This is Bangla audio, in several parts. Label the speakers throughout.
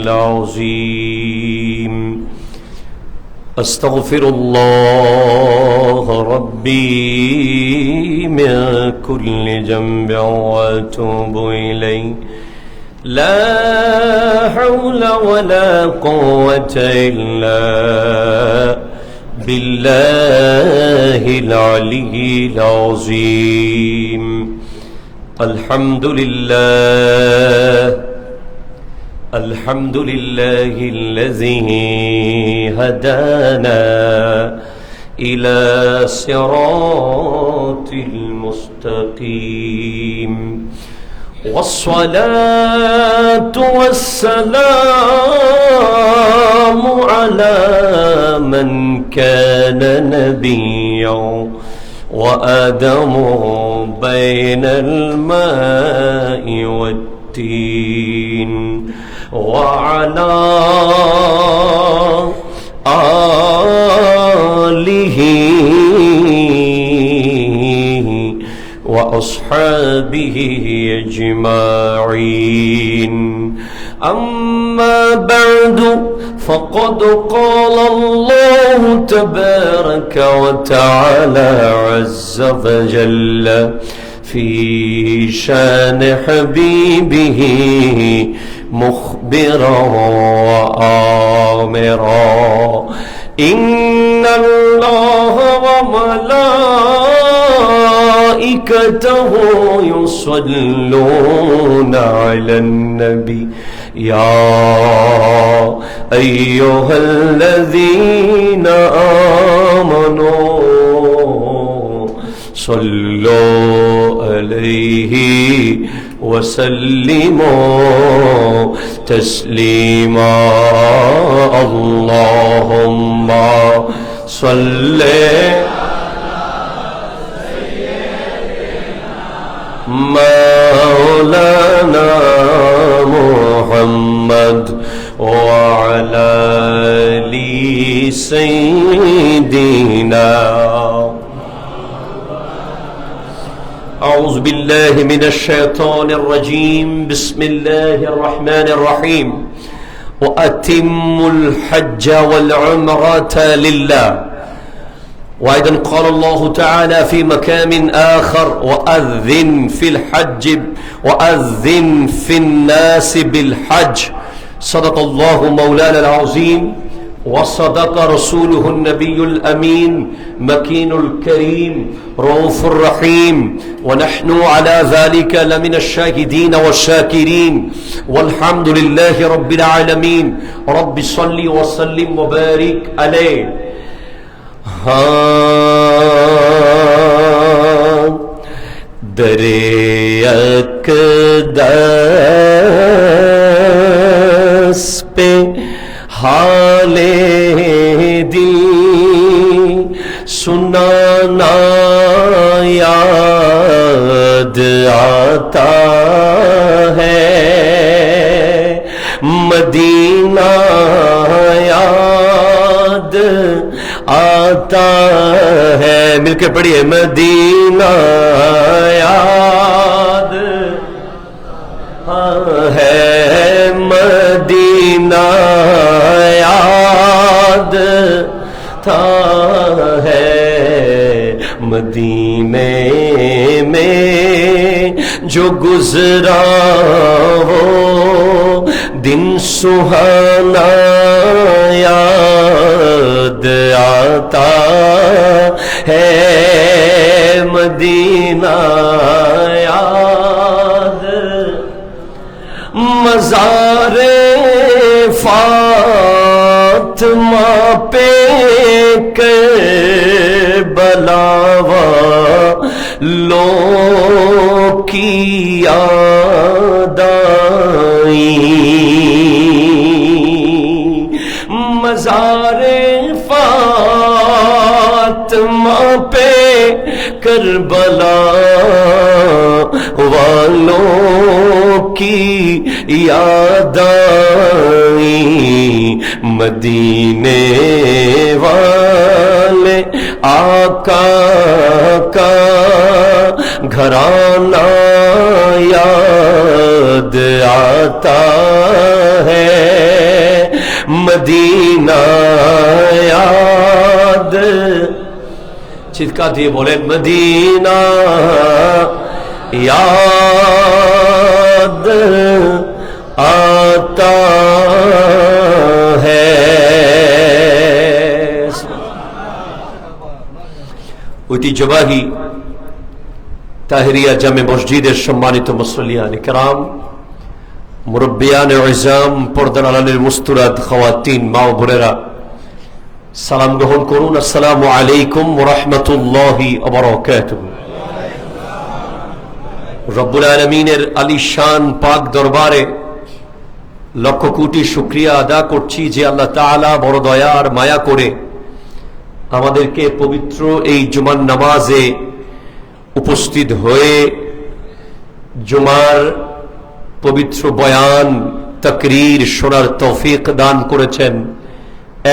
Speaker 1: العظيم أستغفر الله ربي من كل ذنب وأتوب إليه لا حول ولا قوة إلا بالله العلي العظيم الحمد لله الذي هدانا إلى صراط المستقيم والصلاة والسلام على من كان نبيا وآدم بين الماء والتين وعلى آله وأصحابه أجمعين أما بعد فقد قال الله تبارك وتعالى عز وجل في شان حبيبه مخبرا وآمرا إن الله وملائكته يصلون على النبي يا أيها الذين آمنوا صلوا عليه وسلموا تسليما اللهم صل مولانا محمد وعلى آل سيدنا أعوذ بالله من الشيطان الرجيم بسم الله الرحمن الرحيم وأتموا الحج والعمرة لله وأيضا قال الله تعالى في مكان آخر وأذن في الحج وأذن في الناس بالحج صدق الله مولانا العظيم وصدق رسوله النبي الأمين مكين الكريم رؤوف الرحيم ونحن على ذلك لمن الشاهدين والشاكرين والحمد لله رب العالمين رب صل وسلم وبارك عليه درے اقدس پہ حال دل سنانا یاد آتا ہے مدینہ یاد آتا ہے مل کے پڑھیے مدینہ یاد ہے مدینہ یاد تھا ہے مدینے میں جو گزرا وہ دن سہانا یاد آتا ہے مدینہ یاد مزار فاطمہ پہ کربلا والوں کی یاد آئی مزار فاطمہ پہ کربلا والوں کی یاد آئی مدینے والے آقا کا گھرانہ یاد آتا ہے মদিনা याद চিৎকার দিয়ে বলেন মদিনা याद आता है। ঐতিহ্যবাহী তাহেরিয়া জামে মসজিদের সম্মানিত মুসল্লিয়ান কিরাম, মুরব্বিয়ান ইজাম, পর্দার আড়ালের মুস্তুরাত খাওয়াতিন, মা ও বোনেরা, সালাম গ্রহণ করুন। আসসালামু আলাইকুম ওয়া রাহমাতুল্লাহি ওয়া বারাকাতুহু। রব্বুল আলামিনের আলিশান পাক দরবারে লক্ষ কোটি শুকরিয়া আদা করছি যে আল্লাহ তাআলা বড় দয়া আর মায়া করে আমাদেরকে পবিত্র এই জুমার নামাজে উপস্থিত হয়ে জুমার পবিত্র বয়ান তাকরীর শোনার তৌফিক দান করেছেন।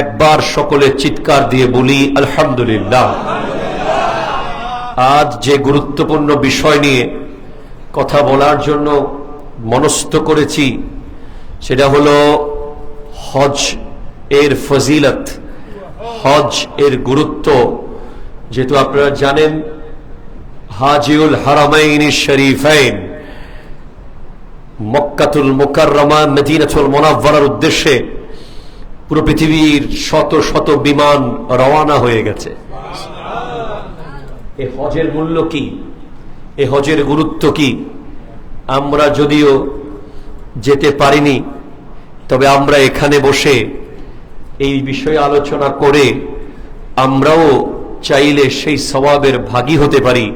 Speaker 1: একবার সকলে চিৎকার দিয়ে বলি আলহামদুলিল্লাহ। আজ যে গুরুত্বপূর্ণ বিষয় নিয়ে কথা বলার জন্য মনস্থ করেছি সেটা হলো হজ এর ফজিলত, হজ এর গুরুত্ব। যেহেতু আপনারা জানেন হাজিউল হারামাইন শরীফাইন মক্কাতুল মুকাররমা মদিনাতুল মুনাওয়ারার উদ্দেশ্যে পুরো পৃথিবীর শত শত বিমান রওনা হয়ে গেছে। এই হজের মূল্য কি, এই হজের গুরুত্ব কি, আমরা যদিও যেতে পারিনি, তবে আমরা এখানে বসে এই বিষয়ে আলোচনা করে আমরাও চাইলে সেই সওয়াবের ভাগী হতে পারি।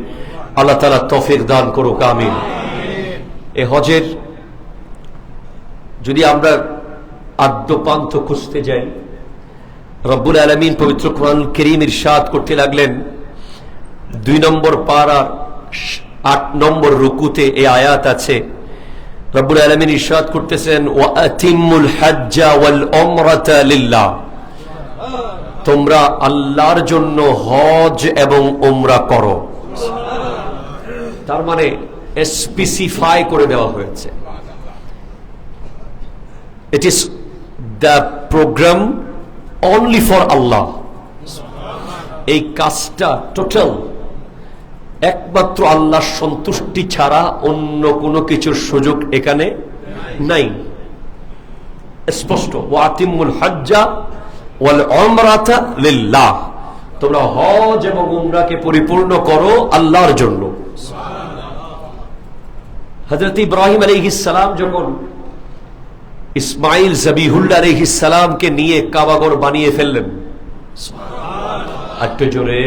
Speaker 1: আল্লাহ তাআলা তৌফিক দান করুক, আমিন। এই হজের যদি আমরা আদ্যপান্থ খুঁজতে যাই, রব্বুল আলামিন পবিত্র কোরআনুল কারীম ইরশাদ করতে লাগলেন 2 নম্বর পারার 8 নম্বর রুকুতে এই আয়াত আছে। রব্বুল আলামিন ইরশাদ করতেছেন ওয়া আতিমুল হজ্জা ওয়াল উমরাতা লিল্লাহ, তোমরা আল্লাহর জন্য হজ এবং উমরা করো। তার মানে স্পেসিফাই করে দেওয়া হয়েছে, it is the programme only for Allah. এই কাজটা টোটাল একমাত্র আল্লাহর সন্তুষ্টি ছাড়া অন্য কোনো কিছুর সুযোগ এখানে নাই। স্পষ্ট, ওয়াতিমুল হজ্জা ওয়াল উমরাতা লিল্লাহ, তোমরা হজ এবং উমরাকে পরিপূর্ণ করো আল্লাহর জন্য। হযরত ইব্রাহিম আলাইহিস সালাম যখন ইসমাইল জবিহুল্লাহ আলাইহিস সালামকে নিয়ে কাবাঘর বানিয়ে ফেললেন, একটু জোরে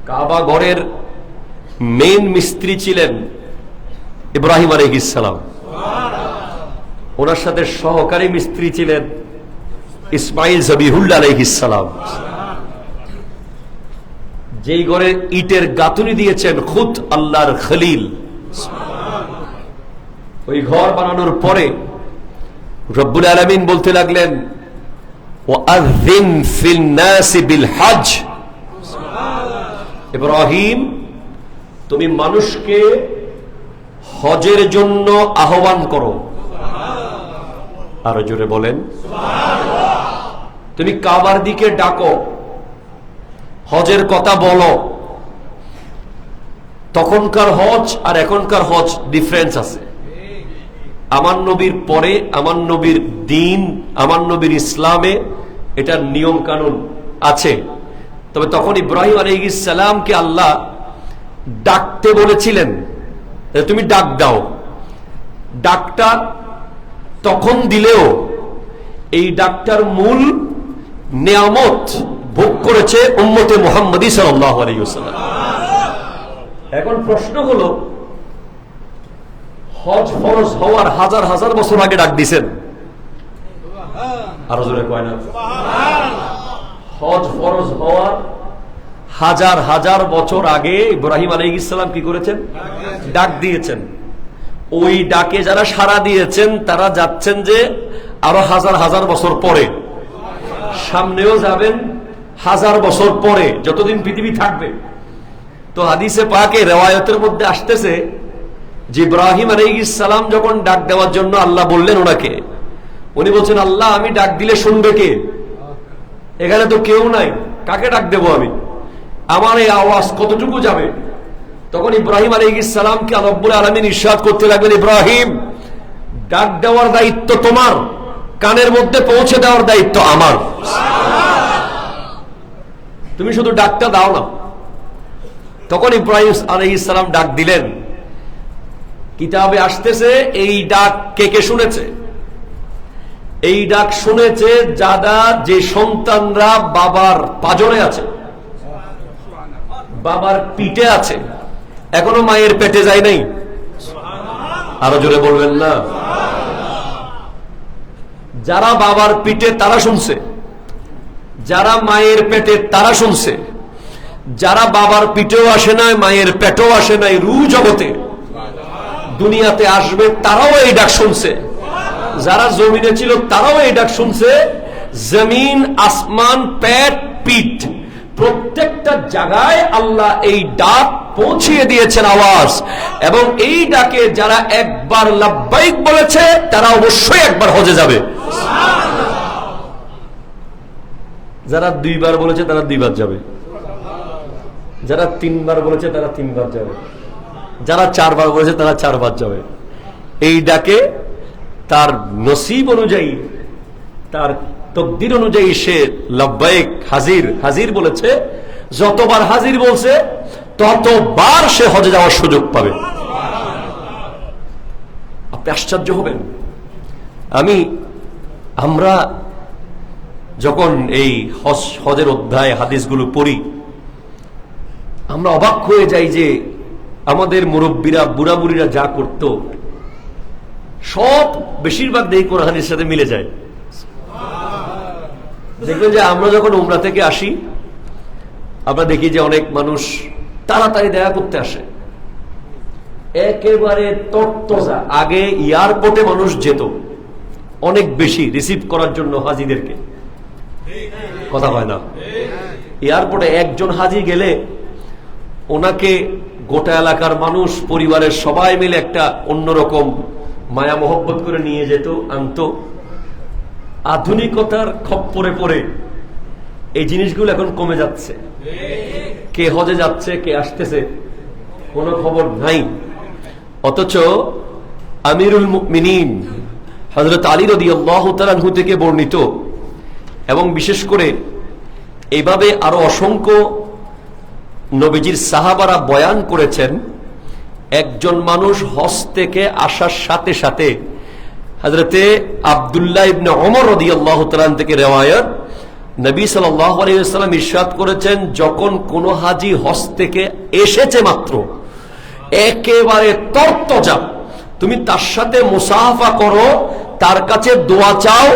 Speaker 1: কাবা ঘরের মেইন মিস্ত্রি ছিলেন ইব্রাহিম আলাইহিস সালাম, ওনার সাথে সহকারী মিস্ত্রি ছিলেন ইসমাইল জবিহুল্লাহ আলাইহিস সালাম। যেই ঘরে ইটের গাঁথুনি দিয়েছেন খুদ আল্লাহর খলিল। ওই ঘর বানানোর পরে রব্বুল আলামিন বলতে লাগলেন ওয়াআযিন ফিন নাসি বিল হজ, ইব্রাহিম তুমি মানুষকে হজের জন্য আহ্বান করো। আরো জোরে বলেন সুবহানাল্লাহ। তুমি কাবার দিকে ডাকো, হজের কথা বলো। তখনকার হজ আর এখনকার হজ ডিফারেন্স আছে। আমার নবীর পরে, আমার নবীর দিন, আমার নবীর ইসলামে এটার নিয়ম কানুন আছে। তবে তখন ইব্রাহিম আলাইহিস সালামকে আল্লাহ ডাকতে বলেছিলেন, তুমি ডাক দাও। ডাকটা তখন দিলেও এই ডাকটার মূল নিয়ামত ভোগ করেছে উম্মতে মুহাম্মদী সাল্লাল্লাহু আলাইহি ওয়াসাল্লাম। এখন প্রশ্ন হলো, হজ ফরজ হওয়ার হাজার হাজার বছর আগে ডাক দিয়েছেন, আরো জোরে কয় না সুবহানাল্লাহ। হজ ফরজ হওয়ার হাজার হাজার বছর আগে ইব্রাহিম আলাইহিস সালাম কি করেছেন? ডাক দিয়েছেন। ওই ডাকে যারা সাড়া দিয়েছেন তারা যাচ্ছেন যে আরো হাজার হাজার বছর পরে, সামনেও যাবেন হাজার বছর পরে, যতদিন পৃথিবী থাকবে। তো হাদিসে পাকে রিওয়ায়াতের মধ্যে আসতেছে যে ইব্রাহিম আলাইহিস সালাম যখন ডাক দেওয়ার জন্য আল্লাহ বললেন ওনাকে, উনি বলছেন, আল্লাহ আমি ডাক দিলে শুনবে কে? এখানে তো কেউ নাই, কাকে ডাক দেবো আমি? আমার এই আওয়াজ কতটুকু যাবে? তখন ইব্রাহিম আলাইহিস সালামকে রব্বুল আলামিন ইরশাদ করতে লাগলেন, ইব্রাহিম ডাক দেওয়ার দায়িত্ব তোমার, কানের মধ্যে পৌঁছে দেওয়ার দায়িত্ব আমার। তুমি শুধু ডাকটা দাও না। তখন ইব্রাহিম আলাইহিস সালাম ডাক দিলেন। কিতাবে আসতেছে এই ডাক কে কে শুনেছে? এই ডাক শুনেছে যারা, যে সন্তানরা বাবার পাজরে আছে, বাবার পিঠে আছে, এখনো মায়ের পেটে যায় নাই। আরো জোরে বলবেন না? যারা বাবার পিঠে তারা শুনছে, যারা মায়ের পেটে তারা শুনছে, যারা বাবার পিঠেও আসে নাই, মায়ের পেটেও আসে নাই, রূহ জগতে দুনিয়াতে আসবে, তারাও এই ডাক শুনছে। যারা জমিনে ছিল তারাও এই ডাক শুনছে। জমিন, আসমান, পেট, পিঠ, প্রত্যেকটা জায়গায় আল্লাহ এই ডাক পৌঁছিয়ে দিয়েছেন আওয়াজ। এবং এই ডাকে যারা একবার লাব্বাইক বলেছে তারা অবশ্যই একবার হজে যাবে। যারা দুইবার বলেছে তারা দুইবার যাবে, যারা তিনবার বলেছে তারা তিনবার যাবে, যারা চারবার বলেছে তারা চারবার যাবে। এই ডাকে তার নসিব অনুযায়ী, তার তকদির অনুযায়ী সে লাব্বাইক, হাজির, হাজির বলেছে। যতবার হাজির বলছে ততবার সে হজে যাওয়ার সুযোগ পাবে। আপনি আশ্চর্য হবেন। আমরা যখন এই হজের অধ্যায় হাদিসগুলো পড়ি, আমরা অবাক হয়ে যাই যে আমাদের মুরব্বীরা, বুড়া বুড়িরা যা করত সব বেশিরভাগ দেখি কোরআনের সাথে মিলে যায়। দেখবেন যে আমরা যখন উমরা থেকে আসি, আমরা দেখি যে অনেক মানুষ তাড়াতাড়ি দেখা করতে আসে, একেবারে তরতাজা। আগে এয়ারপোর্টে মানুষ যেত অনেক বেশি রিসিভ করার জন্য হাজিদেরকে, কথা হয় না? এয়ারপোর্টে একজন হাজি গেলে ওনাকে গোটা এলাকার মানুষ, পরিবারের সবাই মিলে একটা অন্যরকম মায়া মোহব্বত করে নিয়ে যেত, আনতো। আধুনিকতার খপ্পরে পড়ে এই জিনিসগুলো এখন কমে যাচ্ছে। কে হজে যাচ্ছে, কে আসতেছে, কোনো খবর নাই। অথচ আমিরুল মুমিনিন হযরত আলী রাদিয়াল্লাহু তাআলা আনহু থেকে বর্ণিত, এবং বিশেষ করে এইভাবে আরো অসংখ্য নবীজির সাহাবারা বয়ান করেছেন, একজন মানুষ হজ থেকে আসার সাথে সাথে, হযরতে আব্দুল্লাহ ইবনে ওমর রাদিয়াল্লাহু তাআলা থেকে রিওয়ায়াত, নবী সাল্লাল্লাহু আলাইহি ওয়াসাল্লাম ইরশাদ করেছেন, যখন কোন হাজী হজ থেকে এসেছে মাত্র, একেবারে তরতাজা, তুমি তার সাথে মুসাফা করো, তার কাছে দোয়া চাও,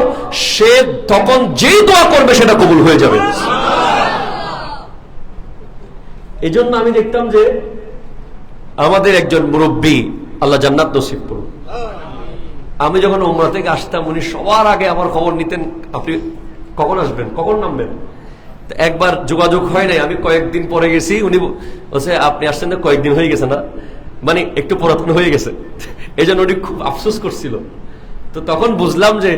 Speaker 1: সে তখন যেই দোয়া করবে সেটা কবুল হয়ে যাবে। এই জন্য আমি দেখতাম যে আমাদের একজন মুরব্বী, আল্লাহ জান্নাত নসিব করুন, আমি যখন উমরা থেকে আসতাম উনি সবার আগে আমার খবর নিতেন, আপনি কখন আসবেন, কখন নামবেন। একবার যোগাযোগ হয় নাই, আমি কয়েকদিন পরে গেছি, উনি বলছে আপনি আসছেন না, কয়েকদিন হয়ে গেছে না, মানে একটু পুরাতন হয়ে গেছে। এই জন্য উনি খুব আফসোস করছিল। তো তখন বুঝলাম যে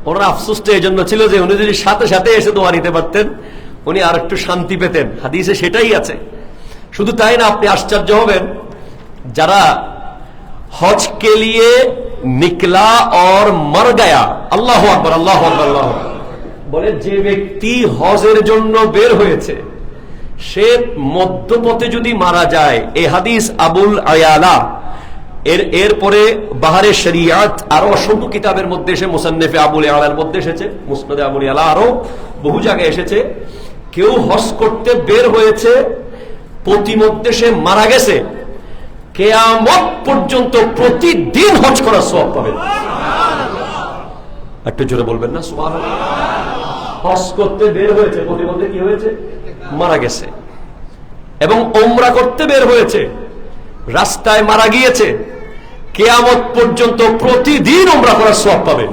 Speaker 1: ওনার আফসোসটা এই জন্য ছিল যে উনি যদি সাথে সাথে এসে দোয়া নিতে পারতেন, উনি আর একটু শান্তি পেতেন। হাদিসে সেটাই আছে। শুধু তাই না, আপনি আশ্চর্য হবেন, যারা হজ কে লিয়ে নিকলা और मर गया, আল্লাহ আকবার, আল্লাহ আকবার, আল্লাহ বলে, যে ব্যক্তি হজের জন্য বের হয়েছে সে মধ্যপথে যদি মারা যায়, এই হাদিস আবুল আয়ালা এরপরে বাহারে শরিয়াত আরো অসংখ্য কিতাবের মধ্যে এসে, মুসান্নিফে আবুল আয়ালার মধ্যে এসেছে, মুসনাদে আবুল আয়ালা আরো বহু জায়গায় এসেছে, কেউ হজ করতে বের হয়েছে, প্রতিমধ্যে সে মারা গেছে, কিয়ামত পর্যন্ত প্রতিদিন হজ করার সওয়াব পাবেন। একটু জোরে বলবেন না সুবহানাল্লাহ। হজ করতে বের হয়েছে, প্রতিমধ্যে কি হয়েছে, মারা গেছে, এবং উমরা করতে বের হয়েছে, রাস্তায় মারা গিয়েছে, কিয়ামত পর্যন্ত প্রতিদিন উমরা করার সওয়াব পাবেন।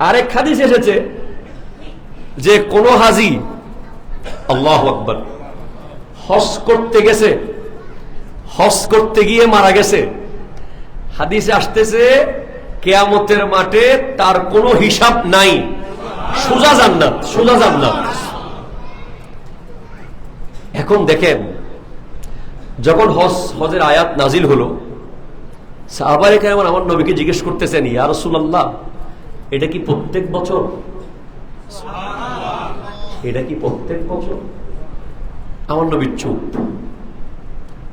Speaker 1: আরেক হাদিস এসেছে যে কোন হাজী, আল্লাহু আকবার, হজ করতে গেছে, হজ করতে গিয়ে মারা গেছে। হাদিসে আসতেছে কিয়ামতের মাঠে তার কোনো হিসাব নাই, সোজা জান্নাত, সোজা জান্নাত। এখন দেখেন, যখন হজের আয়াত নাজিল হলো, সাহাবায়ে কেরাম আমার নবীকে জিজ্ঞেস করতেছেন, ইয়া রাসূলুল্লাহ, এটা কি প্রত্যেক বছর? এটা কি প্রত্যেক বছর? আমার নবী চুপ।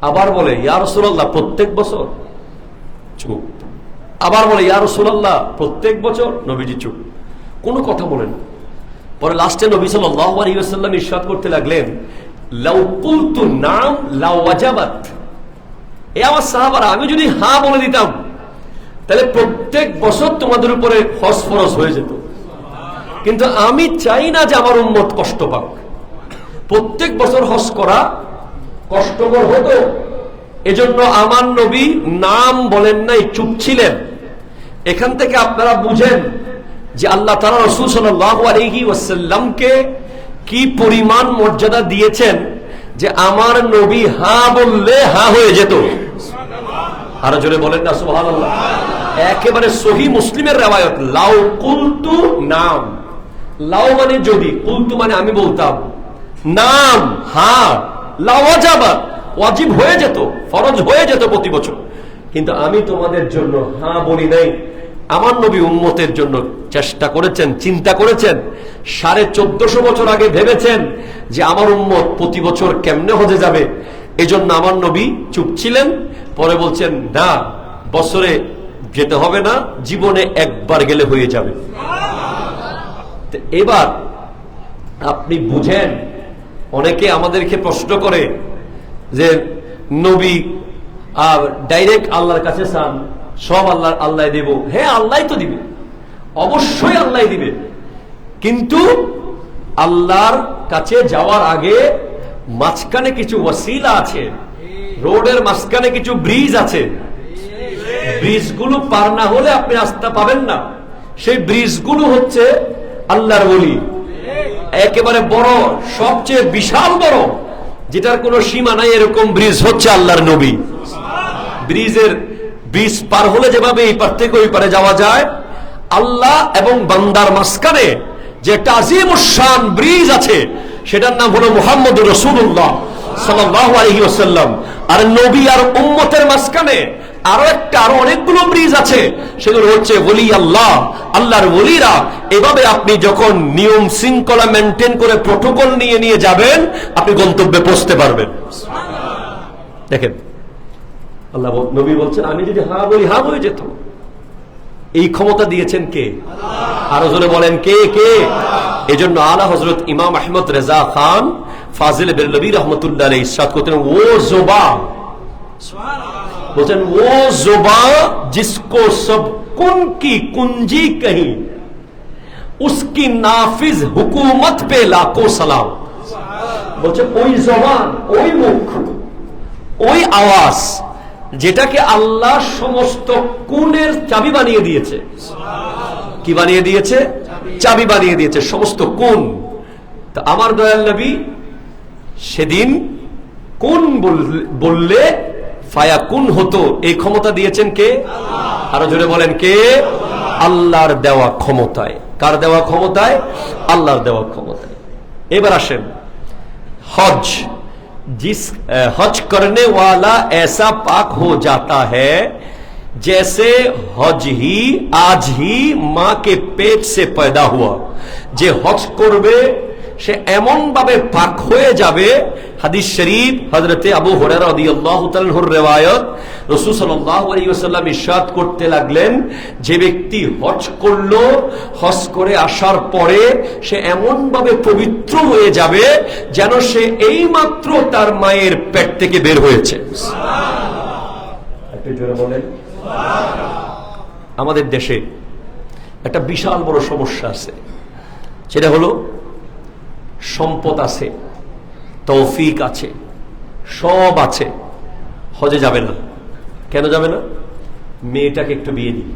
Speaker 1: আবার বলে, ইয়া রাসূলুল্লাহ, প্রত্যেক বছর? চুপ। আবার বলে, ইয়া রাসূলুল্লাহ, প্রত্যেক বছর? নবীজি চুপ, কোনো কথা বলেন। পরে লাস্টে নবী সাল্লাল্লাহু আলাইহি ওয়াসাল্লাম ইরশাদ করতে লাগলেন, লাউ কুলতু নাম লাউ ওয়াজাবাত। এ আমার সাহাবারা, আমি যদি হ্যাঁ বলে দিতাম তাহলে প্রত্যেক বছর তোমাদের উপরে হজ ফরজ হয়ে যেত। কিন্তু আমি চাই না যে আমার উম্মত কষ্ট পাক। প্রত্যেক বছর হজ করা কষ্টকর হতো, এজন্য আমার নবী নাম বলেন নাই, চুপ ছিলেন। এখান থেকে আপনারা বুঝেন যে আল্লাহ তাআলা রাসূল সাল্লাল্লাহু আলাইহি ওয়াসাল্লামকে কি পরিমাণ মর্যাদা দিয়েছেন, যে আমার নবী হ্যাঁ বললে হ্যাঁ হয়ে যেত। আরো জোরে বলেন না সুবহানাল্লাহ। একেবারে সহিহ মুসলিমের riwayat, লাউ কুলতু নাম, লাউ মানে যদি, কুলতু মানে আমি বলতাম, নাম হ্যাঁ, লাউ ওয়াজাবাত, ওয়াজিব হয়ে যেত, ফরজ হয়ে যেত প্রতি বছর। কিন্তু আমি তোমাদের জন্য হ্যাঁ বলি নাই। আমার নবী উম্মতের জন্য চেষ্টা করেছেন, চিন্তা করেছেন, 1450 বছর আগে ভেবেছেন যে আমার উম্মত প্রতি বছর কেমনে হজে যাবে। এজন্য আমার নবী চুপ ছিলেন। পরে বলছেন, না, বছরে যেতে হবে না, জীবনে একবার গেলে হয়ে যাবে। এবার আপনি বুঝেন, অনেকে আমাদেরকে প্রশ্ন করে যে নবী ডাইরেক্ট আল্লাহর কাছে চান, সব আল্লাহ দেব। হ্যাঁ, আল্লাহ তো দিবে, অবশ্যই আল্লাহ দিবে। কিন্তু আল্লাহর কাছে যাওয়ার আগে মাঝখানে কিছু ওয়াসিলা আছে, রোডের মাঝখানে কিছু ব্রিজ আছে। ব্রিজগুলো পার না হলে আপনি রাস্তা পাবেন না। সেই ব্রিজগুলো হচ্ছে আল্লাহর ওলি। একেবারে বড়, সবচেয়ে বিশাল বড়, যেটার কোনো সীমা নাই, এরকম ব্রিজ হচ্ছে আল্লাহর নবী। ব্রিজ পার হলে যেভাবে এই পার থেকে ওই পারে যাওয়া যায়, আল্লাহ এবং বান্দার মাঝখানে যে একটা আজিমুশ শান ব্রিজ আছে, সেটার নাম হলো মুহাম্মদুর রাসূলুল্লাহ সাল্লাল্লাহু আলাইহি ওয়াসাল্লাম। আর নবী আর উম্মতের মাঝখানে আরো অনেকগুলো ব্রিজ আছে, সেগুলো হচ্ছে ওলি আল্লাহ, আল্লাহর ওলিরা। এভাবে আপনি যখন নিয়ম শৃঙ্খলা মেনটেন করে প্রটোকল নিয়ে যাবেন, আপনি গন্তব্যে পৌঁছতে পারবেন। দেখেন, আল্লাহ নবী বলছেন, আমি যদি হ্যাঁ বলি হ্যাঁ হয়ে যেত। এই ক্ষমতা দিয়েছেন কে? আরো জোরে বলেন, কে? কে? এজন্য আলা হযরত ইমাম আহমদ রেজা খান ফাজিল বেরলভী রহমতুল্লাহ আলাইহি ইরশাদ করতেন, ও জোবা, বলছেন, ও জোবা জিসকো সব কুন কি কুঞ্জি কহি, উসকি নাফিজ হুকুমত পে লাখো সালাম। বলছে, ওই জবান, ওই মুখ, ওই আওয়াজ, যেটাকে আল্লাহ সমস্ত কুনের চাবি বানিয়ে দিয়েছে। কি বানিয়ে দিয়েছে? চাবি বানিয়ে দিয়েছে, সমস্ত কুন। তো আমার দয়াল নবী সেদিন কুন বললে ফায়াকুন হতো, এই ক্ষমতা দিয়েছেন কে? আরো জোরে বলেন, কে? আল্লাহর দেওয়া ক্ষমতায়। কার দেওয়া ক্ষমতায়? আল্লাহর দেওয়া ক্ষমতায়। এবার আসেন, হজ। जिस हज करने वाला ऐसा पाक हो जाता है जैसे हज ही आज ही मां के पेट से पैदा हुआ। যে হজ করবে সে এমন ভাবে পাক হয়ে যাবে, হাদিস শরীফ হযরতে আবু হুরায়রা রাদিয়াল্লাহু তাআলা আনহুর riwayat, রাসূল সাল্লাল্লাহু আলাইহি ওয়াসাল্লাম ইরশাদ করতে লাগলেন, যে ব্যক্তি হজ করলো, হজ করে আসার পরে সে এমন ভাবে পবিত্র হয়ে যাবে যেন সে এই মাত্র তার মায়ের পেট থেকে বের হয়েছে। সুবহানাল্লাহ। একটু জোরে বলেন। সুবহানাল্লাহ। আমাদের দেশে একটা বিশাল বড় সমস্যা আছে, সেটা হলো সম্পদ আছে, তৌফিক আছে, সব আছে, হজে যাবে না। কেন যাবে না? মেয়েটাকে একটু বিয়ে দিই।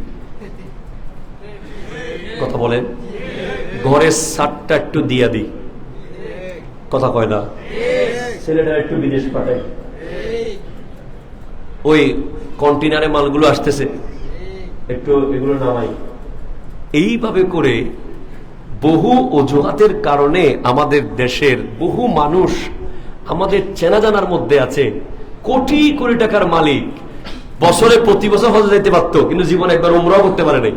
Speaker 1: কথা বলেন। ঘরের সারটা একটু দিয়া দিই। কথা কয় না? ছেলেটা একটু বিদেশ পাঠাই, ওই কন্টেনারে মালগুলো আসতেছে, একটু এগুলো নামাই। এইভাবে করে বহু অজুহাতের কারণে আমাদের দেশের বহু মানুষ আমাদের চেনা জানার মধ্যে আছে, কোটি কোটি টাকার মালিক, বছরে প্রতি বছর হজে যেতে পারত, কিন্তু জীবনে একবার উমরাও করতে পারে নাই।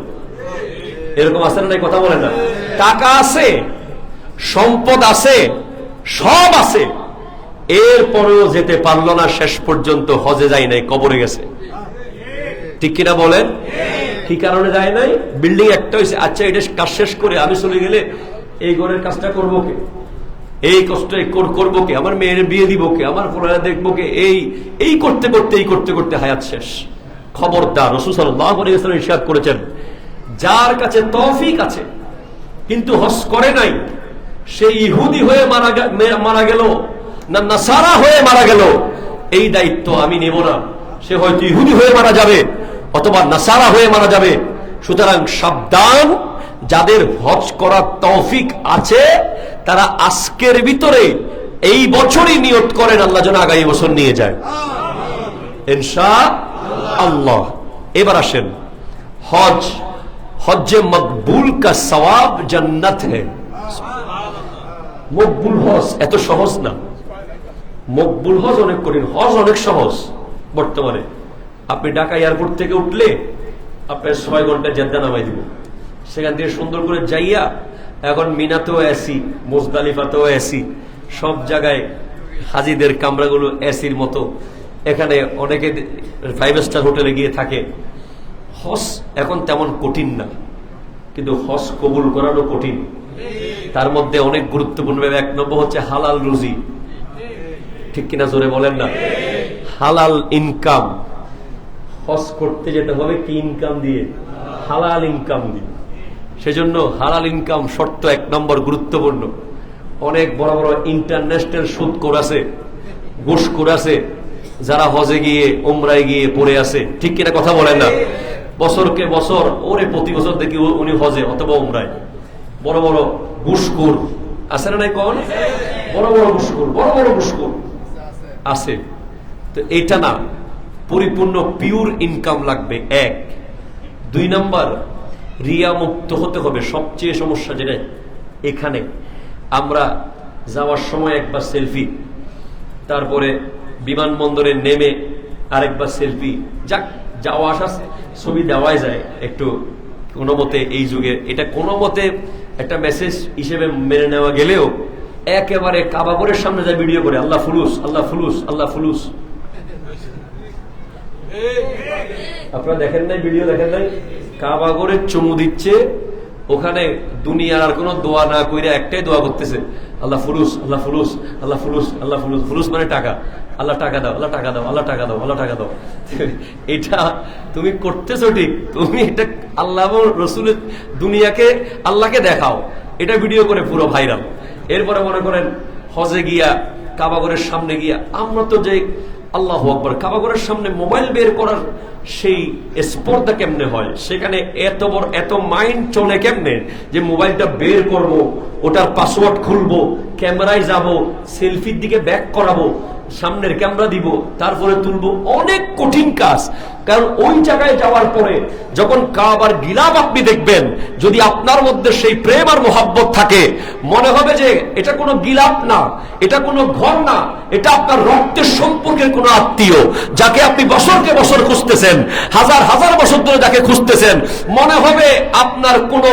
Speaker 1: এরকম আছে না? কথা বলে না? টাকা আছে, সম্পদ আছে, সব আছে, এরপরেও যেতে পারলো না, শেষ পর্যন্ত হজে যায় নাই, কবরে গেছে। ঠিক কিনা বলেন? কি কারণে যায় নাই? বিল্ডিং একটা হয়েছে, আচ্ছা এটা কাজ শেষ করে আমি চলে গেলে এই ঘরের কাজটা করবো কে, এই কষ্ট করবো কে, আমার মেয়ের বিয়ে দিব কে, আমার ফলারা দেখবো কে, এই করতে করতে হায়াত শেষ। খবরদার, রাসূল সাল্লাল্লাহু আলাইহি ওয়াসাল্লাম ইরশাদ করেছেন, যার কাছে তৌফিক আছে কিন্তু হজ করে নাই, সে ইহুদি হয়ে মারা গেল না নাসারা হয়ে মারা গেল, এই দায়িত্ব আমি নেব না। সে হয়তো ইহুদি হয়ে মারা যাবে অথবা নাসারা হয়ে মারা যাবে। সুতরাং সাবধান, যাদের হজ করার তৌফিক আছে তারা আজকের ভিতরে এই বছরই নিয়ত করেন আল্লাহ যেন আগামী বছর নিয়ে যায় ইনশাআল্লাহ। এবার আসেন, হজ্জে মকবুল কা সওয়াব জান্নাত হ্যায়। মকবুল হজ এত সহজ না। মকবুল হজ অনেক কঠিন, হজ অনেক সহজ। বর্তমানে আপনি ঢাকা এয়ারপোর্ট থেকে উঠলে আপনার 6 ঘন্টা জেদ্দা নামাই দিব, সেখান থেকে সুন্দর করে যাইয়া এখন মিনাতেও এসি, মুজদালিফাতেও এসি, সব জায়গায় হাজিদের কামরাগুলো এসির মতো। এখানে অনেকে 5 স্টার হোটেলে গিয়ে থাকে। হজ এখন তেমন কঠিন না, কিন্তু হজ কবুল করানো কঠিন। তার মধ্যে অনেক গুরুত্বপূর্ণ 1 নম্বর হচ্ছে হালাল রুজি। ঠিক কিনা জোরে বলেন না? হালাল ইনকাম। হজ করতে যেতে হবে কি ইনকাম দিয়ে? হালাল ইনকাম দিয়ে। সেজন্য হালাল ইনকাম শর্ত 1 নম্বর গুরুত্বপূর্ণ। অনেক বড় বড় ইন্টারন্যাশনাল সুদখোর আছে, ঘুষখোর আছে, যারা হজে গিয়ে উমরায় গিয়ে পড়ে আছে। ঠিক কিনা কথা বলেন না? বছরকে বছর ওরে প্রতি বছর দেখি উনি হজে অথবা উমরায়। বড় বড় ঘুষখোর আছে না নাই? কোন বড় বড় ঘুষখোর আছে। তো এটা না, পরিপূর্ণ পিওর ইনকাম লাগবে 1। 2 নম্বর, রিয়া মুক্ত হতে হবে। সবচেয়ে সমস্যা যেটা এখানে, আমরা যাওয়ার সময় একবার সেলফি, তারপরে বিমানবন্দরে নেমে আরেকবার সেলফি, যাক যাওয়া আসা ছবি দেওয়াই যায় একটু কোনো মতে। এই যুগে এটা কোনো মতে একটা মেসেজ হিসেবে মেনে নেওয়া গেলেও একেবারে কাবাগরের সামনে যায় ভিডিও করে আল্লাহ ফুলুস, আল্লাহ ফুলুস, আল্লাহ ফুলুস। আপনারা দেখেন নাই? ভিডিও দেখেন নাই? কাবাগরে চুমু দিচ্ছে, ওখানে দুনিয়ার আর কোন দোয়া না কইরা একটাই দোয়া করতেছে, আল্লাহ ফুলুস, আল্লাহ ফুলুস, আল্লাহ ফুলুস, আল্লাহ ফুলুস। ফুলুস মানে টাকা, আল্লাহ টাকা দাও, আল্লাহ টাকা দাও, আল্লাহ টাকা দাও, আল্লাহ টাকা দাও। এটা তুমি করতেছো ঠিক, তুমি এটা আল্লাহ রসুলের দুনিয়াকে আল্লাহকে দেখাও, এটা ভিডিও করে পুরো ভাইরাল। এরপরে মনে করেন হজে গিয়া কাবাগরের সামনে গিয়া, আমরা তো যে আল্লাহু আকবার, কাবাগরের সামনে মোবাইল বের করার সেই স্পর্ধা কেমনে হয়, সেখানে এত মাইন্ড চলে কেমনে যে মোবাইলটা বের করব, ওটার পাসওয়ার্ড খুলবো, ক্যামেরায় যাব, সেলফির দিকে ব্যাক করাবো, সামনের ক্যামেরা দিব, তারপরে তুলবো। অনেক কঠিন কাজ। কারণ ওই জায়গায় যাওয়ার পরে যখন কাবার গিলাফ আপনি দেখবেন, যদি আপনার মধ্যে সেই প্রেম আর মোহাব্বত থাকে, মনে হবে যে এটা কোনো গিলাফ না, এটা কোনো ঘর না, এটা আপনার রক্তের সম্পর্কের কোনো আত্মীয়, যাকে আপনি বছরকে বছর খুঁজতেছেন, হাজার হাজার বছর ধরে যাকে খুঁজতেছেন। মনে হবে আপনার কোনো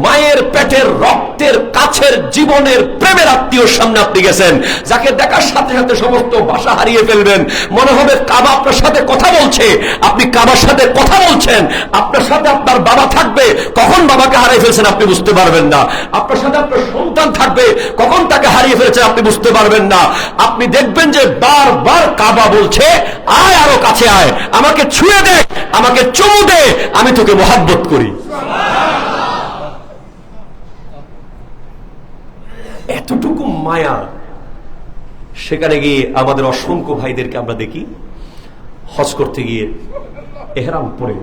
Speaker 1: মায়ের পেটের রক্তের কাছের জীবনের প্রেমের আত্মীয়র সামনে আপনি গেছেন, যাকে দেখার সাথে সাথে সমস্ত ভাষা হারিয়ে ফেলবেন। মনে হবে কাবা আপনার সাথে কথা বলছে, আপনি কাবার সাথে কথা বলছেন। আপনার সাথে আপনার বাবা থাকবে, কখন বাবাকে হারিয়ে ফেলছেন আপনি বুঝতে পারবেন না। আপনার সাথে আপনার সন্তান থাকবে, কখন তাকে হারিয়ে ফেলছেন আপনি বুঝতে পারবেন না। আপনি দেখবেন যে বারবার কাবা বলছে, আয় আরো কাছে আয়, আমাকে ছুঁয়ে দে, আমাকে চুমু দে, আমি তোকে মহব্বত করি। এতটুকু মায়া। সেখানে গিয়ে আমাদের অসংখ্য ভাইদেরকে আমরা দেখি হজ করতে গিয়ে এহরাম পরে।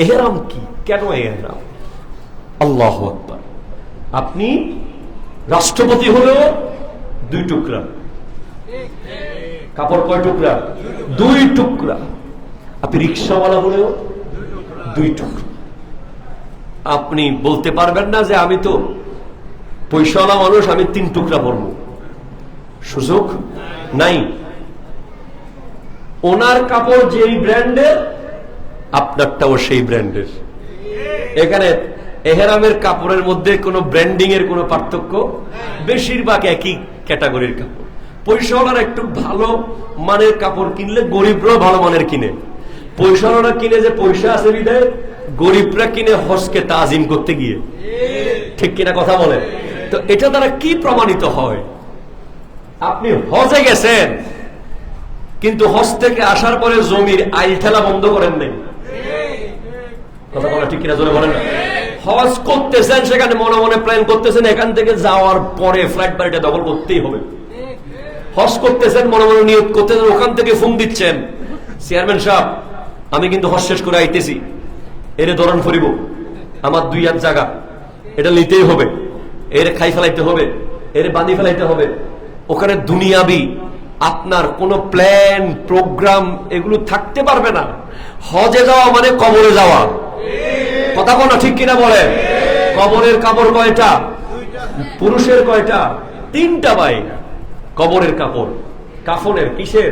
Speaker 1: এহরাম কি, কেন এহরাম? আল্লাহু আকবার। আপনি রাষ্ট্রপতি হলেও 2 টুকরা কাপড়, কয় টুকরা? 2 টুকরা। আপনি রিক্সাওয়ালা হলেও 2 টুকরা। আপনি বলতে পারবেন না যে আমি তো পয়সাওয়ালা মানুষ, আমি 3 টুকরা পরব, সুযোগ নাই। ওনার কাপড় যেই ব্র্যান্ডের, আপনারটাও সেই ব্র্যান্ডের। এখানে এহরামের কাপড়ের মধ্যে কোনো ব্র্যান্ডিং এর কোনো পার্থক্য, বেশিরভাগ একই ক্যাটাগরির কাপড়। পয়সাওয়ালারা একটু ভালো মানের কাপড় কিনলে গরিবরাও ভালো মানের কিনে। পয়সাওয়ালারা কিনে যে পয়সা আছে বিধায়, গরিবরা কিনে হজকে তাজিম করতে গিয়ে, ঠিক কিনা কথা বলে? তো এটা দ্বারা কি প্রমাণিত হয়? আপনি হজে গেছেন, কিন্তু হজ থেকে আসার পরে জমির আইল ঠেলা বন্ধ করেন নাই। কথা বলা ঠিক কিনা জোরে বলেন না? হজ করতেছেন, সেখানে মনে মনে প্ল্যান করতেছেন এখান থেকে যাওয়ার পরে ফ্লাইট বাড়িটা দখল করতেই হবে। হজ করতেছেন, মনে মনে নিয়োগ করতেছেন, ওখান থেকে ফোন দিচ্ছেন, চেয়ারম্যান সাহেব আমি কিন্তু হজ শেষ করে আইতেছি, এর ধরন ফরিব, আমার 2 হাত জায়গা, এটা নিতেই হবে, এর খাই ফেলাইতে হবে, এর বাঁধি ফেলাইতে হবে। ওখানে দুনিয়াবি আপনার কোন প্ল্যান প্রোগ্রাম এগুলো থাকতে পারবে না। হজে যাওয়া মানে কবরে যাওয়া। কথা বলো ঠিক কিনা বলেন? কবরের কাপড় কয়টা? পুরুষের কয়টা? 3টা ভাই। কবরের কাপড় কাফনের কিসের,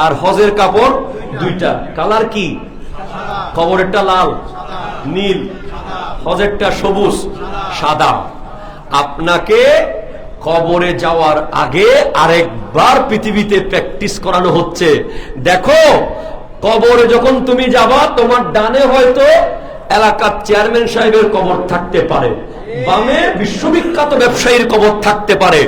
Speaker 1: আর হজের কাপড় 2টা। কালার কি? কবরেরটা লাল নীল, হজেরটা সবুজ সাদা। আপনাকে কবরে যাওয়ার আগে আরেকবার পৃথিবীতে প্র্যাকটিস করানো হচ্ছে। দেখো, কবরে যখন তুমি যাবা, তোমার ডানে হয়তো এলাকার চেয়ারম্যান সাহেবের কবর থাকতে পারে, বামে বিশ্ববিখ্যাত ব্যবসায়ীর কবর থাকতে পারে,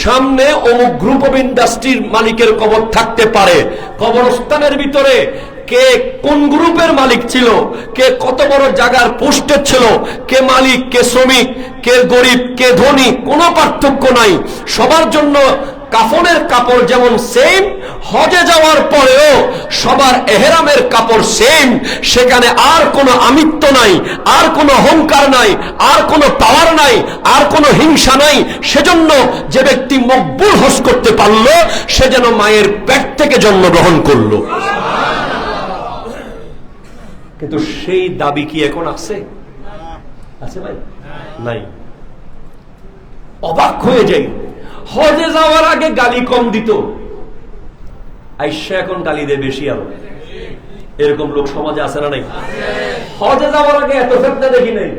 Speaker 1: সামনে অমুক গ্রুপ অফ ইন্ডাস্ট্রির মালিকের কবর থাকতে পারে। কবরস্থানের ভিতরে কে কোন গ্রুপের মালিক ছিল, কে কত বড় জায়গার পোস্টে ছিল, কে মালিক, কে শ্রমিক, কে গরিব, কে ধনী, কোনো পার্থক্য নাই। সবার জন্য কাফনের কাপড় যেমন সেম, হজে যাওয়ার পরেও সবার এহরামের কাপড় সেম। সেখানে আর কোনো আমিত্ব নাই, আর কোনো অহংকার নাই, আর কোনো পাওয়ার নাই, আর কোনো হিংসা নাই। সেজন্য যে ব্যক্তি মকবুল হজ করতে পারলো, সে যেন মায়ের পেট থেকে জন্মগ্রহণ করলো। কিন্তু সেই দাবি কি এখন আছে? আছে ভাই? নাই। অবাক হয়ে যাই, হজে যাওয়ার আগে গালি কম দিত, আইসা এখন গালি দেয় বেশি। আরো এরকম লোক সমাজে আছে না নাই? হজে যাওয়ার আগে এত ফেতনা দেখি নাই,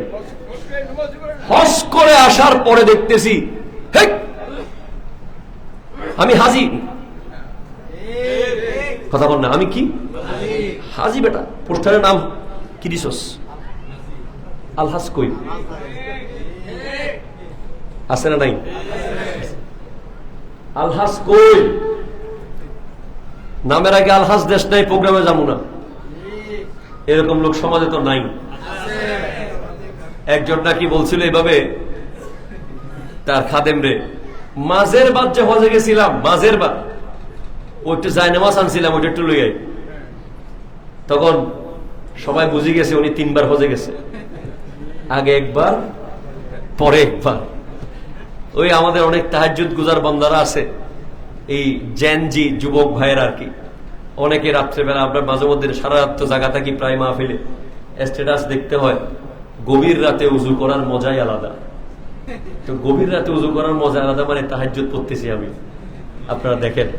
Speaker 1: হজ করে আসার পরে দেখতেছি আমি হাজি। কথা বল না, আমি কি হাজি? বেটা পোস্টারের নাম কি দিছস? আলহাজ কই? আছে না নাই? আলহাজ কই? নামের আগে আলহাজ দেশ নাই, প্রোগ্রামে যাবো না, এরকম লোক সমাজে তো নাই। একজন নাকি বলছিল এভাবে তার খাদেম রে, মাঝের বাদ যে হজে গেছিলাম, মাঝের বাদ ওইটা যায় নামাজ আনছিলাম, ওইটা একটু লই আই। তখন সবাই বুঝে গেছে উনি 3 বার হজে গেছে, আগে একবার পরে একবার। ওই আমাদের অনেক তাহাজ্জুদ গুজার বান্দারা আছে, এই জেনজি যুবক ভাইয়ের আর কি, অনেকে রাত্রেবেলা আমরা মাঝে মধ্যে সারা রাত তো জায়গা থাকি, প্রায় মাহফিলে স্ট্যাটাস দেখতে হয়, গভীর রাতে উজু করার মজাই আলাদা। তো গভীর রাতে উজু করার মজা আলাদা মানে তাহাজ্জুদ পড়তেছি আমি, আপনারা দেখেন।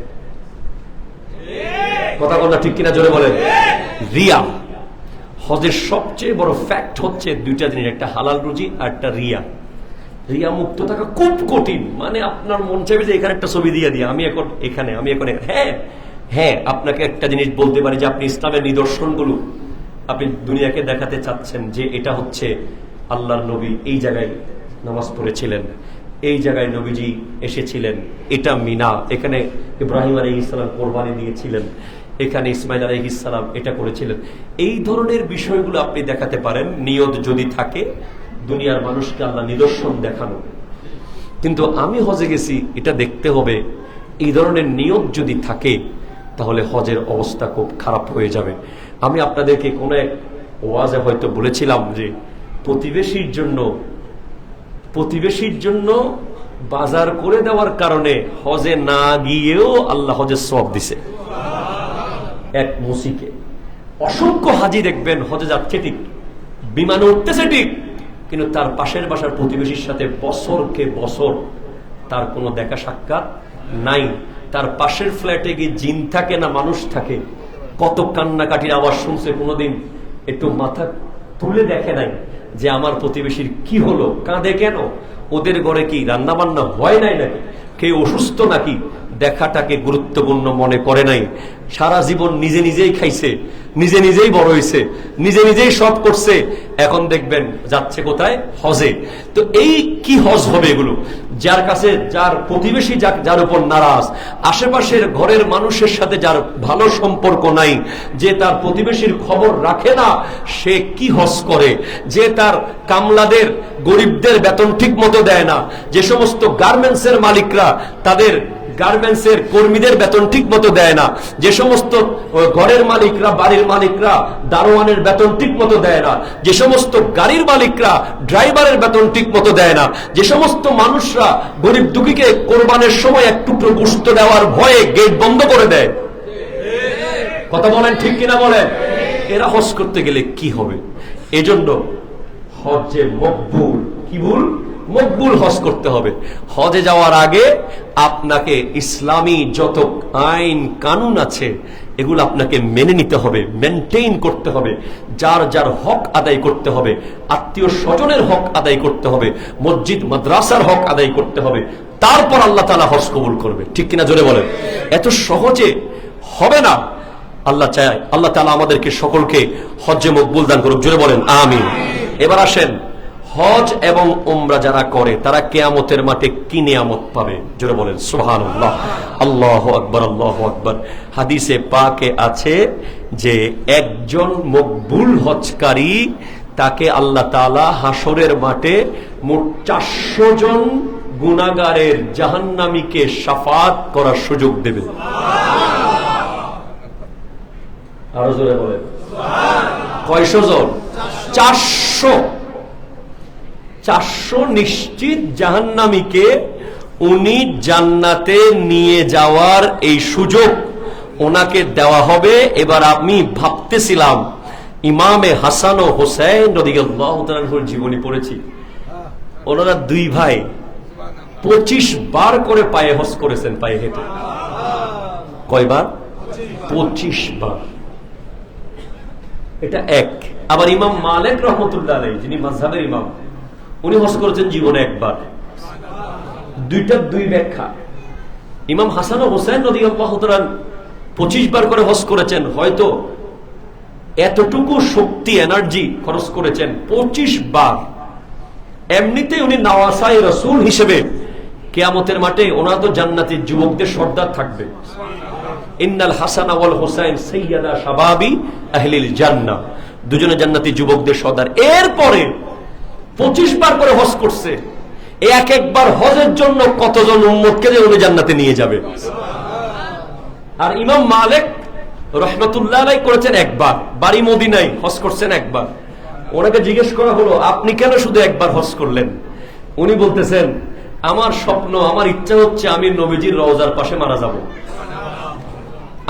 Speaker 1: কথা বলা ঠিক কিনা জোরে বলেন? রিয়া। হজের সবচেয়ে বড় ফ্যাক্ট হচ্ছে 2টা জিনিস, একটা হালাল রুজি আর একটা রিয়া। রিয়া মুক্ত থাকা খুব কঠিন। মানে আপনার মন চাইবে যে এখানে একটা ছবি দিয়ে দিয়ে আমি এখন এখানে, আমি এখন হ্যাঁ হ্যাঁ, আপনাকে একটা জিনিস বলতে পারি যে আপনি ইসলামের নিদর্শনগুলো আপনি দুনিয়াকে দেখাতে চাচ্ছেন যে এটা হচ্ছে আল্লাহর নবী এই জায়গায় নামাজ পড়েছিলেন, এই জায়গায় নবীজি এসেছিলেন, এটা মিনা, এখানে ইব্রাহিম আলাইহিস সালাম কোরবানি দিয়েছিলেন, এখানে ইসমাইল আলাইহিস সালাম এটা করেছিলেন। এই ধরনের বিষয়গুলো আপনি দেখাতে পারেন, নিয়ত যদি থাকে দুনিয়ার মানুষকে আল্লাহ নিদর্শন দেখানো। কিন্তু আমি হজে গেছি এটা দেখতে হবে, এই ধরনের নিয়ত যদি থাকে তাহলে হজের অবস্থা খুব খারাপ হয়ে যাবে। আমি আপনাদেরকে কোন এক ওয়াজে হয়তো বলেছিলাম যে প্রতিবেশীর জন্য বাজার করে দেওয়ার কারণে হজে না গিয়েও আল্লাহ হজের সওয়াব দিছে। এক মুসিকে অসংখ্য হাজি দেখবেন হজে যাচ্ছে ঠিক, বিমানে উঠতেছে ঠিক, কিন্তু তার পাশের বাসার প্রতিবেশীর সাথে বছরকে বছর তার কোনো দেখা সাক্ষাৎ নাই। তার পাশের ফ্ল্যাটে গিয়ে জিন থাকে না মানুষ থাকে, কত কান্নাকাটির আওয়াজ শুনছে, কোনোদিন একটু মাথা তুলে দেখে নাই যে আমার প্রতিবেশীর কি হলো, কাঁদে কেন, ওদের ঘরে কি রান্না বান্না হয় নাই নাকি, কেউ অসুস্থ নাকি, দেখাটাকে গুরুত্বপূর্ণ মনে করে নাই। সারা জীবন নিজে নিজেই খাইছে, নিজে নিজেই বড় হয়েছে, নিজে নিজেই সব করছে, এখন দেখবেন যাচ্ছে কোথায়, হজে। তো এই কি হজ হবে এগুলো? যার কাছে, যার প্রতিবেশী যার উপর নারাজ, আশেপাশের ঘরের মানুষের সাথে যার ভালো সম্পর্ক নাই, যে তার প্রতিবেশীর খবর রাখে না, সে কি হজ করে? যে তার কামলাদের, গরিবদের বেতন ঠিক মতো দেয় না, যে সমস্ত গার্মেন্টসের মালিকরা তাদের গার্মেন্টসের কর্মীদের বেতন ঠিক মতো দেয় না, যে সমস্ত ঘরের মালিকরা, বাড়ির মালিকরা দারোয়ানের বেতন ঠিক মতো দেয় না, যে সমস্ত গাড়ির মালিকরা ড্রাইভারের বেতন ঠিক মতো দেয় না, যে সমস্ত মানুষরা গরিব দুঃখীকে কোরবানের সময় এক টুকরো গোশত দেওয়ার ভয়ে গেট বন্ধ করে দেয়, কথা বলেন ঠিক কিনা বলেন? এরা হজ করতে গেলে কি হবে? এজন্য হজ্জে মকবুল, কি ভুল, মকবুল হজ করতে হবে। হজে যাওয়ার আগে আপনাকে ইসলামী যত আইন কানুন আছে এগুলো আপনাকে মেনে নিতে হবে, মেনটেইন করতে হবে, যার যার হক আদায় করতে হবে, আত্মীয় স্বজনের হক আদায় করতে হবে, মসজিদ মাদ্রাসার হক আদায় করতে হবে, তারপর আল্লাহ তাআলা হজ কবুল করবে, ঠিক কিনা জোরে বলেন? এত সহজে হবে না। আল্লাহ চায়, আল্লাহ তাআলা আমাদেরকে সকলকে হজ্জে মকবুল দান করুক, জোরে বলেন আমিন। এবার আসেন, হজ এবং উমরা যারা করে তারা কিয়ামতের মাঠে কি নিয়ামত পাবে, জোরে বলেন সুবহানাল্লাহ, আল্লাহু আকবার, আল্লাহু আকবার। হাদিসে পাকে আছে যে একজন মকবুল হজকারী, তাকে আল্লাহ তাআলা হাসরের মাঠে মোট 400 জন গুনাহগারের, জাহান্নামীকে শাফাত করার সুযোগ দেবে। আরো জোরে বলেন কয়শো জন? 400 নিশ্চিত জাহান্নামীকে উনি জান্নাতে নিয়ে যাওয়ার এই সুযোগ ওনাকে দেওয়া হবে। এবার আমি ভাবতেছিলাম, ইমামে হাসান ও হোসেন রাদিয়াল্লাহু তাআলার জীবনী পড়েছি, ওনারা দুই ভাই 25 বার করে পায়ে হজ করেছেন, পায়ে হেঁটে। কয়বার? 25 বার। এটা এক। আবার ইমাম মালিক রাহমাতুল্লাহ আলাইহি, যিনি মাযহাবের ইমাম, উনি হজ করেছেন জীবনে একবার। দুইটা দুই ব্যাখ্যা। ইমাম হাসান ও হোসেন রাদিয়াল্লাহু তাআলা 25 বার করে হজ করেছেন, হয়তো এতটুকু শক্তি, এনার্জি খরচ করেছেন 25 বার। এমনিতে উনি নওয়াসায়ে রাসূল হিসেবে কিয়ামতের মাঠে ওনারা তো জান্নাতের যুবকদের সর্দার থাকবে। ইন্নাল হাসান ওয়াল হোসেন সাইয়্যিদা শাবাবি আহলিল জান্নাহ, দুজনে জান্নাতি যুবকদের সর্দার। এরপরে 25 বার করে হজ করছে। এক একবার হজের জন্য কতজন উম্মতকে যে উনি জান্নাতে নিয়ে যাবে। আর ইমাম মালিক রাহমাতুল্লাহ আলাইহি করেছেন একবার, বাড়ি মদিনায়, হজ করছেন একবার। ওনাকে জিজ্ঞেস করা হলো, আপনি কেন শুধু একবার হজ করলেন? উনি বলতেছেন, আমার স্বপ্ন, আমার ইচ্ছা হচ্ছে আমি নবীজির রওজার পাশে মারা যাব,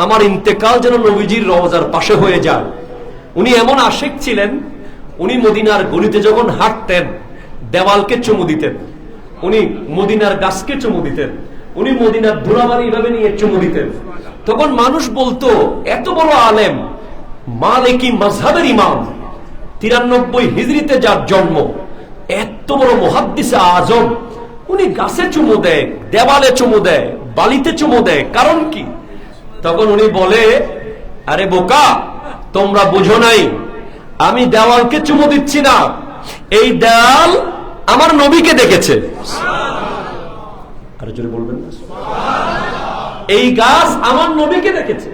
Speaker 1: আমার ইন্তেকাল যেন নবীজির রওজার পাশে হয়ে যায়। উনি এমন আশিক ছিলেন, উনি মদিনার গলিতে যখন হাঁটতেন দেওয়ালকে চুমু দিতেন, উনি মদিনার গাছকে চুমু দিতেন, উনি মদিনার ধুলাবালি এভাবে নিয়ে চুমু দিতেন। তখন মানুষ বলতো, এত বড় আলেম, মালিকি মাযহাবের ইমাম, 93 হিজরিতে যার জন্ম, এত বড় মুহাদ্দিসে আজম, উনি গাছে চুমু দেয়, দেওয়ালে চুমু দেয়, বালিতে চুমু দেয়, কারণ কি? তখন উনি বলে, আরে বোকা, তোমরা বুঝো নাই, আমি দেওয়ালকে চুমু দিচ্ছি না, এই দেওয়াল আমার নবীকে দেখেছে। আরে জোরে বলবেন না? এই গাছ আমার নবীকে দেখেছে,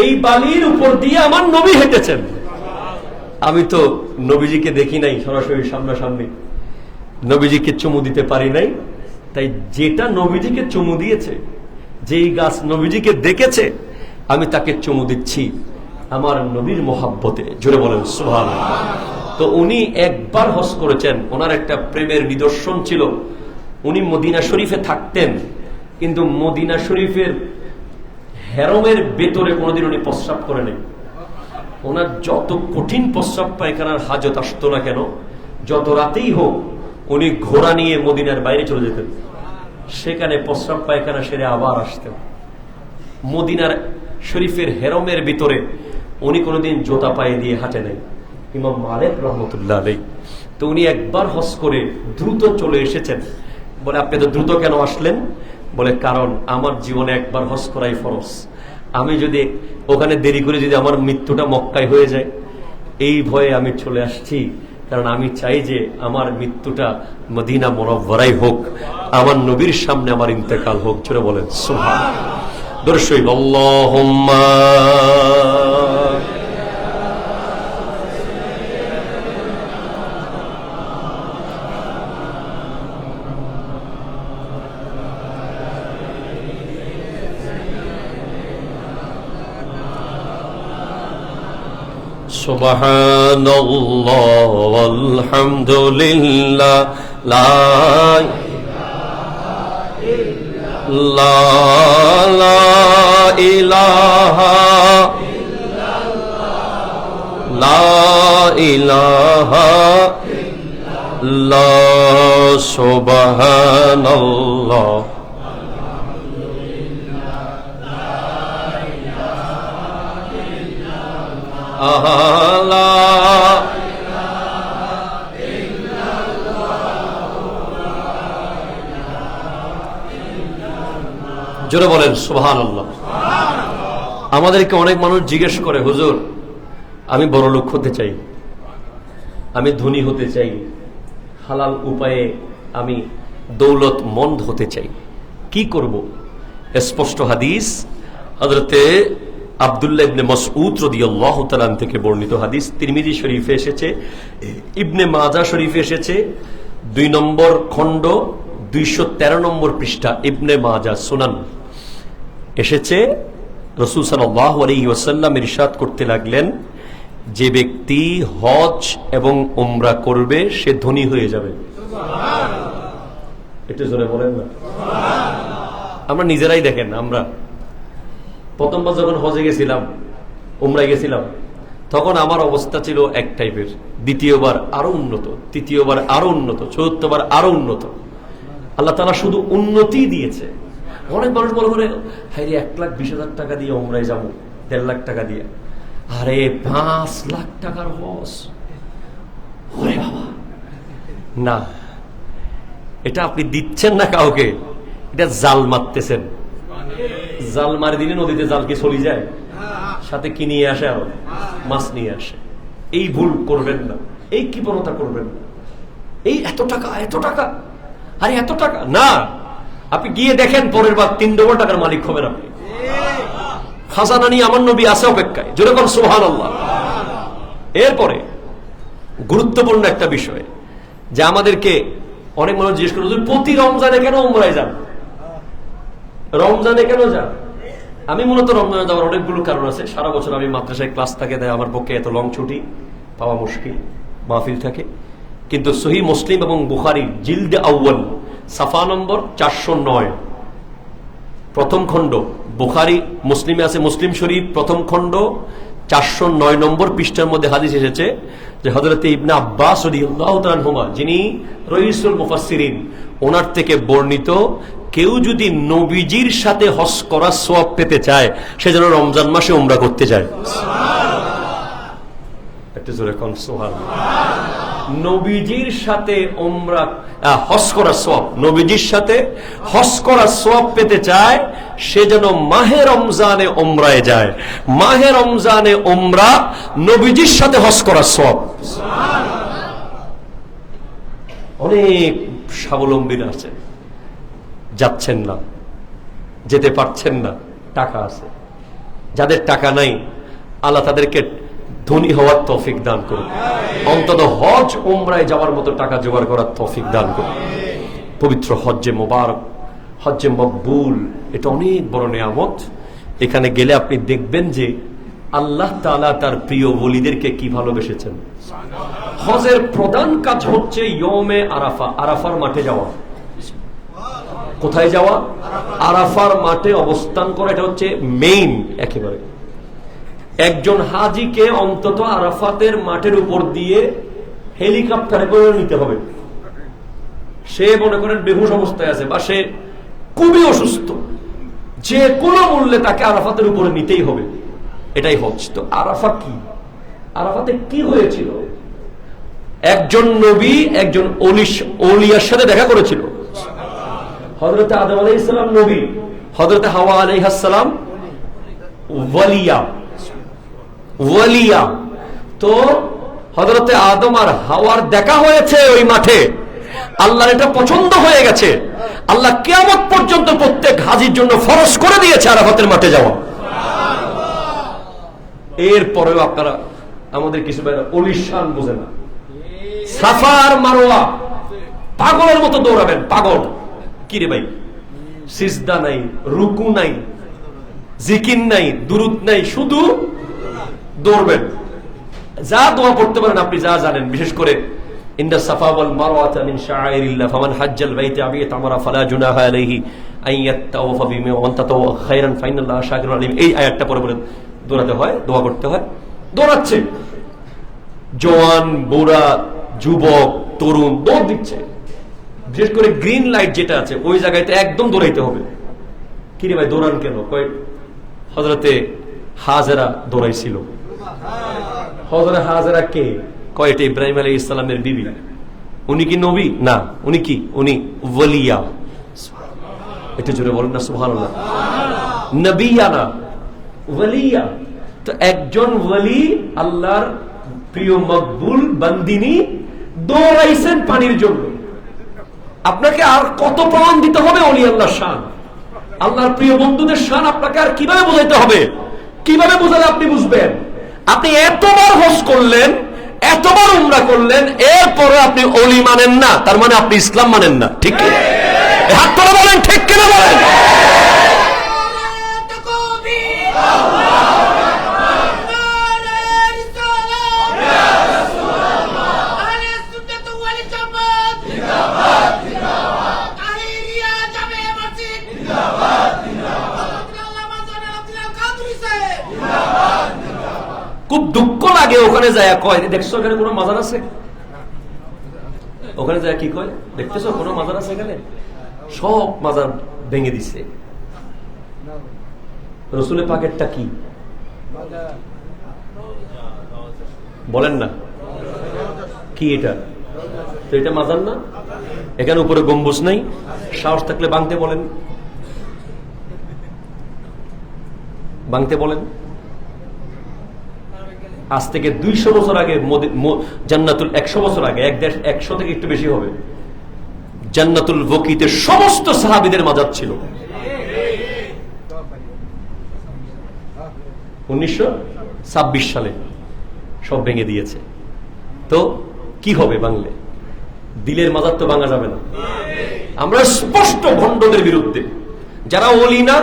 Speaker 1: এই বালির উপর দিয়ে আমার নবী হেঁটেছেন। আমি তো নবীজিকে দেখি নাই সরাসরি সামনাসামনি, নবীজিকে চুমু দিতে পারি নাই, তাই যেটা নবীজিকে চুমু দিয়েছে, যেই গাছ নবীজিকে দেখেছে, আমি তাকে চুমু দিচ্ছি আমার নবীর মোহাব্বতে, জোরে বলেন সুবহানাল্লাহ। তো উনি একবার হজ করেছেন। ওনার একটা প্রেমের নিদর্শন ছিল, উনি মদিনা শরীফে থাকতেন, কিন্তু মদিনা শরীফের হেরমের ভেতরে কোনোদিন উনি প্রস্রাব করে নেই। ওনার যত কঠিন প্রস্রাব পায়খানার হাজত আসতো না কেন, যত রাতেই হোক উনি ঘোড়া নিয়ে মদিনার বাইরে চলে যেতেন, সেখানে প্রস্রাব পায়খানা সেরে আবার আসতেন। মদিনার শরীফের হেরমের ভিতরে উনি কোনোদিন জোতা পায়ে দিয়ে হাঁটে নাই। ইমাম মালিক রহমতুল্লাহ আলাইহি, তো উনি একবার হজ করে দ্রুত চলে এসেছেন। বলে, আপনি তো দ্রুত কেন আসলেন? বলে, কারণ আমার জীবনে একবার হজ করাই ফরজ, আমি যদি ওখানে দেরি করে যদি আমার মৃত্যুটা মক্কায় হয়ে যায়, এই ভয়ে আমি চলে আসছি। কারণ আমি চাই যে আমার মৃত্যুটা মদিনা মুনাওয়ারাই হোক, আমার নবীর সামনে আমার ইন্তেকাল হোক। চলে বলেন সুবহানাল্লাহ। দর্শক আল্লাহুম্মা সুবহানাল্লাহ ওয়ালহামদুলিল্লাহ লা ইলাহা ইল্লাল্লাহ সুবহানাল্লাহ জোরে বলেন সুবহানাল্লাহ। আমাদেরকে অনেক মানুষ জিজ্ঞেস করে, হুজুর আমি বড় লোক হতে চাই, আমি ধনী হতে চাই, হালাল উপায়ে আমি দৌলতমন্দ হতে চাই, কি করব? স্পষ্ট হাদিস হযরতে আব্দুল্লাহ ইবনে মাসউদ রাদিয়াল্লাহু তাআলা থেকে বর্ণিত হাদিস, তিরমিজি শরীফে এসেছে, ইবনে মাজাহ শরীফে এসেছে, 2 নম্বর খণ্ড 213 নম্বর পৃষ্ঠা, ইবনে মাজাহ সুনান এসেছে। রাসূল সাল্লাল্লাহু আলাইহি ওয়াসাল্লাম ইরশাদ করতে লাগলেন, যে ব্যক্তি হজ এবং উমরা করবে সে ধনী হয়ে যাবে। সুবহানাল্লাহ। একটু জোরে বলেন না সুবহানাল্লাহ। আমরা নিজেরাই দেখেন, আমরা প্রথমবার যখন হজে গেছিলাম, উমরায় গেছিলাম, তখন আমার অবস্থা ছিল এক টাইপের, দ্বিতীয়বার আরো উন্নত, তৃতীয়বার আরো উন্নত, চতুর্থবার আরো উন্নত। আল্লাহ তাআলা শুধু উন্নতি দিয়েছে। অনেক মানুষ বলে বলে, হাই রে 1,20,000 টাকা দিয়ে উমরায় যাবো, 1.5 লাখ টাকা দিয়ে, আরে 5 লাখ টাকার হজ, ওরে বাবা না, এটা আপনি দিচ্ছেন না কাউকে, এটা জাল মারতেছেন। জাল মারি দিলে নদীতে জাল কি চলে যায়? সাথে কি নিয়ে আসে? আরো মাছ নিয়ে আসে। এই ভুল করবেন না, এই কৃপণতা করবেন না। এই এত টাকা, এত টাকা, আরে এত টাকা না, আপনি গিয়ে দেখেন পরের বার 3 ডবল টাকার মালিক হবেন আপনি। খাজানা নিয়ে আমার নবী আছে অপেক্ষায়, যেরকম সুবহানাল্লাহ। এরপরে গুরুত্বপূর্ণ একটা বিষয়, যে আমাদেরকে অনেক মানুষ জিজ্ঞেস করে, প্রতি রমজানে কেন উমরায় যান, রমজানে কেন যান? আমি মূলত রমজানে যাওয়ার অনেকগুলো কারণ আছে। সারা বছর আমি মাদ্রাসায় ক্লাস থাকে, তাই আমার পক্ষে এত লং ছুটি পাওয়া মুশকিল, মাহফিল থাকে। কিন্তু সহিহ মুসলিম এবং বুখারী জিলদে আউয়াল সাফা নম্বর 409 প্রথম খণ্ড, বুখারী মুসলিমে আছে, মুসলিম শরীফ প্রথম খণ্ড 409 নম্বর পৃষ্ঠার মধ্যে হাদিস এসেছে যে হযরতে ইবনে আব্বাস রাদিয়াল্লাহু তাআলা আনহুমা, যিনি রইসুল মুফাসসিরিন, ওনার থেকে বর্ণিত, কেউ যদি নবীজির সাথে হজ করার সওয়াব পেতে চায়, সে যেন রমজান মাসে উমরা করতে যায়। সুবহানাল্লাহ। একটু জোরে কোন সুবহানাল্লাহ। নবীজির সাথে উমরা হজ করার সওয়াব, নবীজির সাথে হজ করার সওয়াব পেতে চায়, সে যেন মাহে রমজানে উমরায় যায়। মাহে রমজানে উমরা, নবীজির সাথে হজ করার সওয়াব। অনেক স্বাবলম্বীরা আছে, যাচ্ছেন না, যেতে পারছেন না, টাকা আছে। যাদের টাকা নাই, আল্লাহ তাদেরকে ধনী হওয়ার তৌফিক দান করুন, অন্তত হজ উমরায় যাওয়ার মতো টাকা জোগাড় করার তৌফিক দান করুন। পবিত্র হজ্জে মোবারক, হজ্জে মকবুল, এটা অনেক বড় নিয়ামত। এখানে গেলে আপনি দেখবেন যে আল্লাহ তাআলা তার প্রিয় ওলিদেরকে কি ভালোবেসেছেন। হজের প্রধান কাজ হচ্ছে ইয়মে আরাফা, আরাফার মাঠে যাওয়া। কোথায় যাওয়া? আরাফার মাঠে অবস্থান করা, এটা হচ্ছে মেইন। একেবারে একজন হাজিকে অন্তত আরাফাতের মাঠের উপর দিয়ে হেলিকপ্টারে করে নিতে হবে। সে মনে করেন বেহুশ অবস্থায় আছে বা সে খুবই অসুস্থ, যে কোনো মূল্যে তাকে আরাফাতের উপরে নিতেই হবে, এটাই হজ। তো আরাফা কি, আরাফাতে কি হয়েছিল? একজন নবী একজন ওলিয়ার সাথে দেখা করেছিল। হযরত আদম আলাইহিস সালাম নবী, হযরত হাওয়া আলাইহিস সালাম ওয়ালিয়া। তো হযরত আদম আর হাওয়ার দেখা হয়েছে ওই মাঠে, আল্লাহর এটা পছন্দ হয়ে গেছে। আল্লাহ কিয়ামত পর্যন্ত প্রত্যেক হাজির জন্য ফরজ করে দিয়েছে আরাফাতের মাঠে যাওয়া। এরপরেও আপনারা আমাদের কিছু ওলির শান বোঝে না। সাফা আর মারওয়া পাগলের মতো দৌড়াবেন, পাগল। কি রে ভাই, সিজদা নাই, রুকু নাই, জিকির নাই, দুরুদ নাই, শুধু দৌড়বেন। যা দোয়া পড়তে পারেন আপনি, যা জানেন, বিশেষ করে ইন্না সাফা ওয়াল মারওয়াতা মিন শাআইরিল্লাহ ফামান হাজ্জাল বাইতা আও ইতামারা ফালা জুনাহা আলাইহি আন ইয়াতাওয়াফা বিমা ওয়া তাতাওয়া খায়রান ফাইনাল্লাহ শাকিরুন আলিম। এই আয়াতটা পরে পরে দৌড়াতে হয়, দোয়া করতে হয়। দৌড়াচ্ছে জওয়ান, বুড়া, যুবক, তরুণ দৌড় দিচ্ছে। বিশেষ করে গ্রিন লাইট যেটা আছে ওই জায়গাতে একদম দৌড়াইতে হবে। কি রে ভাই দৌড়ান কেন? কয় হযরতে হাজেরা দৌড়াইছিল। হযরত হাজেরা কে? কয় এটা ইব্রাহিম আলাইহিস সালামের বিবি। উনি কি নবী? না। উনি কি? উনি ওয়ালিয়া। এটা জোরে বলেন না সুবহানাল্লাহ। নবিয়া না, ওয়ালিয়া। তো একজন ওয়ালি, আল্লাহর প্রিয় মকবুল বান্দিনী দৌড়াইছেন পানির জন্য। আপনাকে আর কত প্রমাণ দিতে হবে ওলি আল্লাহর শান, আল্লাহর প্রিয় বন্ধুদের শান আপনাকে আর কিভাবে বোঝাইতে হবে? কিভাবে বোঝালে আপনি বুঝবেন? আপনি এতবার হজ করলেন, এতবার উমরা করলেন, এরপরে আপনি ওলি মানেন না, তার মানে আপনি ইসলাম মানেন না। ঠিক কি? হাত তুলে বলেন ঠিক কিনা বলেন। খুব দুঃখ লাগে ওখানে যায়, কয় দেখছো এখানে কোনো মাজার আছে? ওখানে যায় কি কয়, দেখতেছো কোনো মাজার আছে এখানে? সব মাজার ভেঙে দিছে। রসুলের পাকেটটা কি বলেন না? কি এটা? তো এটা মাজার না? এখানে উপরে গম্বুজ নাই? সাহস থাকলে ভাঙতে বলেন, ভাঙতে বলেন। আজ থেকে 200 বছর আগে জান্নাতুল 100 বছর আগে, 100 থেকে একটু বেশি হবে, জান্নাতুল বকিতে সমস্ত সাহাবীদের মাজার ছিল। 1926 সালে সব ভেঙে দিয়েছে। তো কি হবে বাংলে? দিলের মাজার তো ভাঙা যাবে না। আমরা স্পষ্ট ভণ্ডদের বিরুদ্ধে, যারা ওলি না,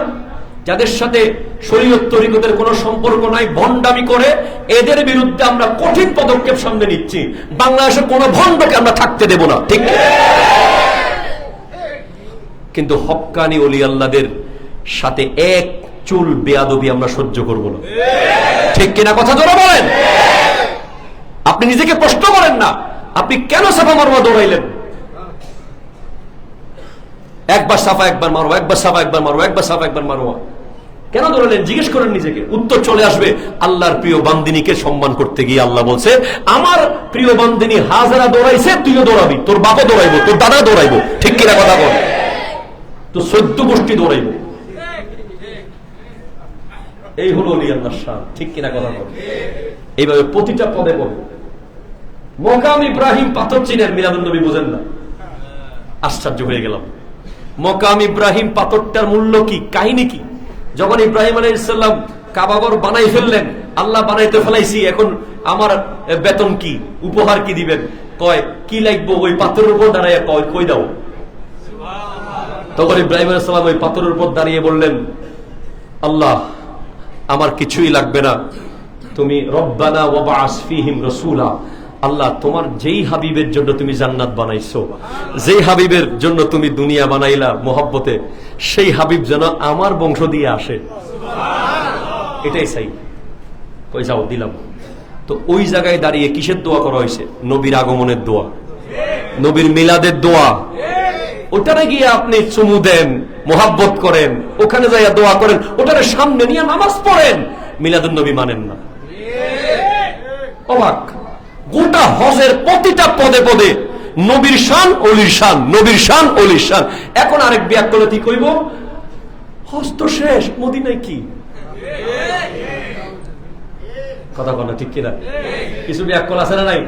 Speaker 1: যাদের সাথে শরীয়ত তরিকতের কোনো সম্পর্ক নাই, ভণ্ডামি করে, এদের বিরুদ্ধে আমরা কঠিন পদক্ষেপ সামনে নিচ্ছি। বাংলাদেশে কোনো ভণ্ডকে আমরা থাকতে দেব না। ঠিক? কিন্তু হক্কানি ওলি আল্লাহদের সাথে এক চুল বেয়াদবি আমরা সহ্য করব না। ঠিক কিনা? কথা জোরে বলেন। আপনি নিজেকে প্রশ্ন করেন না, আপনি কেন সাফা মারওয়া দৌড়াইলেন? একবার সাফা একবার মারওয়া, একবার সাফা একবার মারওয়া, একবার সাফা একবার মারওয়া, কেন দৌড়ালেন? জিজ্ঞেস করেন নিজেকে, উত্তর চলে আসবে। আল্লাহর প্রিয় বান্দিনীকে সম্মান করতে গিয়ে আল্লাহ বলছে, আমার প্রিয় বান্দিনী হাজেরা দৌড়াইছে, তুইও দৌড়াবি, তোর বাবা দৌড়াইবো, তোর দাদা দৌড়াইবো। ঠিক কিনা কথা বল? তো 14 গোষ্ঠী দৌড়াইব। এই হলো ওলি আল্লাহর শান। ঠিক কিনা কথা বল? এইভাবে প্রতিটা পদে পদে। মকাম ইব্রাহিম পাথর চিনেন, মিলাদুন নবী বুঝেন না? আশ্চর্য হয়ে গেলাম। মকাম ইব্রাহিম পাথরটার মূল্য কি, কাহিনী কি? যখন ইব্রাহিম আলাইহিস সালাম কাবাঘর বানাই ফেললেন, আল্লাহ বানাইতে ফেলাইছি, এখন আমার বেতন কি, উপহার কি দিবেন? কয় কি লাগবো? ওই পাথরের উপর দাঁড়াইয়া কই দাও। তখন ইব্রাহিম আলাইহিস সালাম ওই পাথরের উপর দাঁড়িয়ে বললেন, আল্লাহ আমার কিছুই লাগবে না, তুমি রব্বানা ওয়াবআস ফীহিম রাসূলা, আল্লাহ তোমার যেই হাবিবের জন্য তুমি জান্নাত বানাইছো, যেই হাবিবের জন্য তুমি দুনিয়া বানাইলা মোহাব্বতে, সেই হাবিব যেন আমার বংশ দিয়ে আসে, এটাই চাই। কই যাও, দিলাম। তো ওই জায়গায় দাঁড়িয়ে কিসের দোয়া করা হয়েছে? নবীর আগমনের দোয়া, নবীর মিলাদের দোয়া। ওটারে গিয়ে আপনি চুমু দেন, মোহাব্বত করেন, ওখানে যাইয়া দোয়া করেন, ওটারে সামনে নিয়ে নামাজ পড়েন, মিলাদুন নবী মানেন না। অবাক! গোটা হজের প্রতিটা পদে পদে নবীর শান অলির শান, নবীর শান অলির শান। এখন আরেক বিয়াক করলে কি কইব? হজ তো শেষ, মদিনায় কি? কথা বলা ঠিক কিনা? কিছু ব্যাকল আছে না নাই?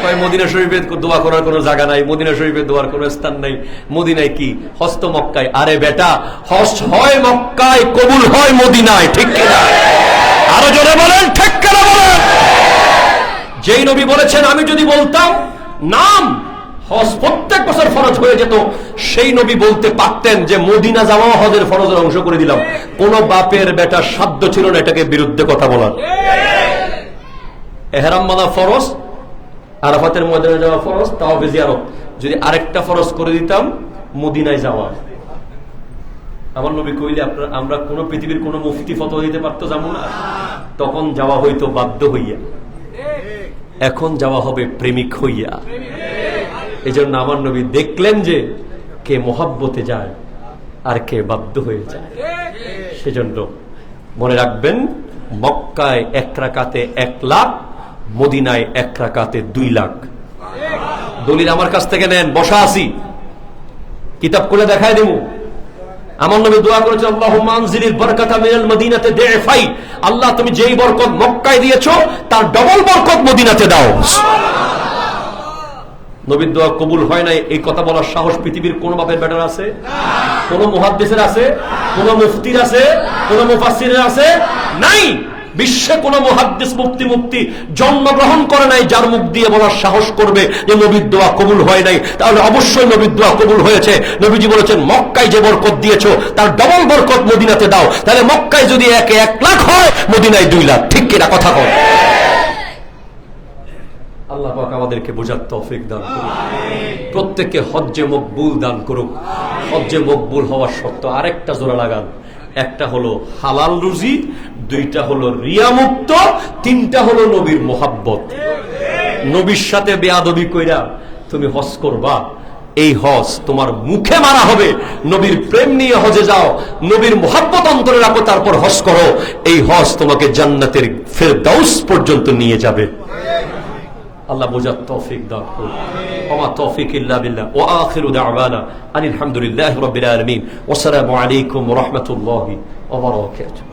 Speaker 1: কয় মদিনা শরীফে দোয়া করার কোনো জায়গা নাই, মদিনা শরীফে দোয়ার কোনো স্থান নাই, মদিনায় কি? হজ তো মক্কায়। আরে বেটা, হজ হয় মক্কায়, কবুল হয় মদিনায়, ঠিক কিনা? আরো জোরে বলেন ঠিক কিনা বলেন। যেই নবী বলেছেন আমি যদি বলতাম নাম হজ প্রত্যেক বছর ফরজ হয়ে যেত, সেই নবী বলতে পারতেন যে মদিনা যাওয়া হজের ফরজের অংশ করে দিলাম। কোন বাপের বেটা সাধ্য ছিল না এটাকে বিরুদ্ধে কথা বলার। এহরাম বাঁধা ফরজ, আরাফাতের ময়দানে যাওয়া ফরজ, তাওয়াফে জিয়ারত। যদি আরেকটা ফরজ করে দিতাম মদিনায় যাওয়া, আমার নবী কইলে আমরা কোন পৃথিবীর কোন মুফতি ফতোয়া দিতে পারতো যাবো না? তখন যাওয়া হইতো বাধ্য হইয়া, এখন যাওয়া হবে প্রেমিক হইয়া। এই জন্য আমার নবী দেখলেন যে কে মোহাব্বতে যায় আর কে বাধ্য হয়ে যায়। সেজন্য মনে রাখবেন, মক্কায় 1 রাকাতে 1 লাখ, মদিনায় 1 রাকাতে 2 লাখ। দলিল আমার কাছ থেকে নেন, বসা আছি, কিতাব খুলে দেখায় দেব। আমার নবী দোয়া করেছেন আল্লাহুম্মা আনজিলিল বারাকাতা মিনাল মদিনাতে দিফাই, আল্লাহ তুমি যেই বরকত মক্কায় দিয়েছো তার ডবল বরকত মদিনাতে দাও। নবীর দোয়া কবুল হয় নাই এই কথা বলার সাহস পৃথিবীর কোন বাপের বেটার আছে? কোন মুহাদ্দিসের আছে? কোন মুফতির আছে? কোন মুফাসসিরের আছে? নাই। বিশ্বে কোন মুহাদ্দিস মুফতি জন্মগ্রহণ করে নাই যার মুখ দিয়ে বলার সাহস করবে যে নবীর দোয়া কবুল হয় নাই। তাহলে অবশ্যই নবীর দোয়া কবুল হয়েছে। নবীজি বলেছেন মক্কায় যে বরকত দিয়েছো তার ডবল বরকত মদিনাতে দাও। তাহলে মক্কায় যদি 1 লাখ হয়, মদিনায় 2 লাখ। ঠিক কিনা কথা বল? আল্লাহ পাক আমাদেরকে বোঝার তৌফিক দান করুন, প্রত্যেককে হজ্জে মকবুল দান করুক। হজ্জে মকবুল হওয়ার শর্ত আরেকটা জোড়া লাগান, একটা হলো হালাল রুজি, 2টা হলো রিয়া মুক্ত, 3টা হলো নবীর মোহাব্বত। নবীর সাথে বেয়াদবি কইরা তুমি হজ করবা, এই হজ তোমার মুখে মারা হবে। নবীর প্রেম নিয়ে হজে যাও, নবীর মোহাব্বত অন্তরে রাখো, তারপর হজ করো। এই হজ তোমাকে জান্নাতের ফেরদাউস পর্যন্ত নিয়ে যাবে। আল্লাহ বোঝার তৌফিক দান করুন। ওয়া তৌফিক ইল্লা বিল্লাহ। ওয়া আখিরু দাওয়ানা আলহামদুলিল্লাহি রাব্বিল আলামিন। ওয়া আসসালামু আলাইকুম ওয়া রাহমাতুল্লাহি ওয়া বারাকাতুহু।